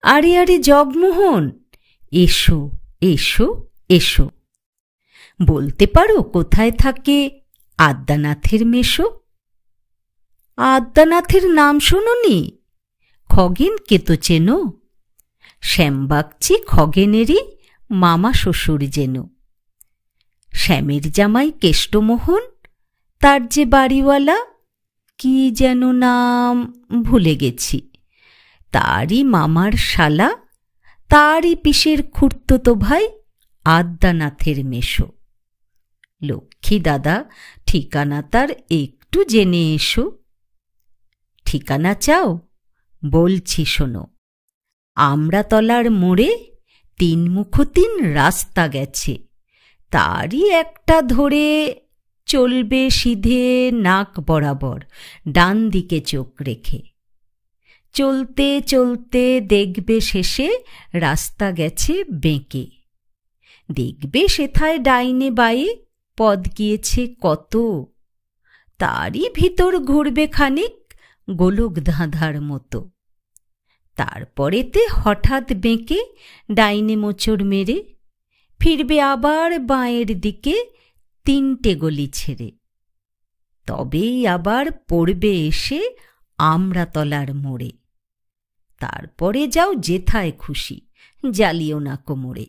আরে আরে জগমোহন, এসো এসো এসো। বলতে পারো কোথায় থাকে আদ্যানাথের মেশো? আদ্যানাথের নাম শোনোনি? খগেনকে তো চেনো? শ্যামবাগচি খগেনেরই মামা শ্বশুর যেন। শ্যামের জামাই কেষ্টমোহন, তার যে বাড়িওয়ালা, কি যেন নাম ভুলে গেছি, তারই মামার শালা, তারই পিসের খুড়তুতো ভাই আদ্যানাথের মেশো। লক্ষ্মী দাদা, ঠিকানা তার একটু জেনে এসো। ঠিকানা চাও? বলছি শোনো। আমড়াতলার মোড়ে 3 মুখো-3 রাস্তা গেছে, তারই একটা ধরে চলবে সিধে নাক বরাবর, ডান দিকে চোখ রেখে। চলতে চলতে দেখবে শেষে রাস্তা গেছে বেঁকে। দেখবে সেথায় ডাইনে বায়ে পথ গিয়েছে কত, তারই ভিতর ঘুরবে খানিক গোলক ধাঁধার মতো। তারপরেতে হঠাৎ বেঁকে ডাইনে মোচড় মেরে ফিরবে আবার বাঁয়ের দিকে 3টে গলি ছেড়ে। তবেই আবার পড়বে এসে আমড়াতলার মোড়ে। তারপরে যাও যেথায় খুশি, জ্বালিও না কোমরে।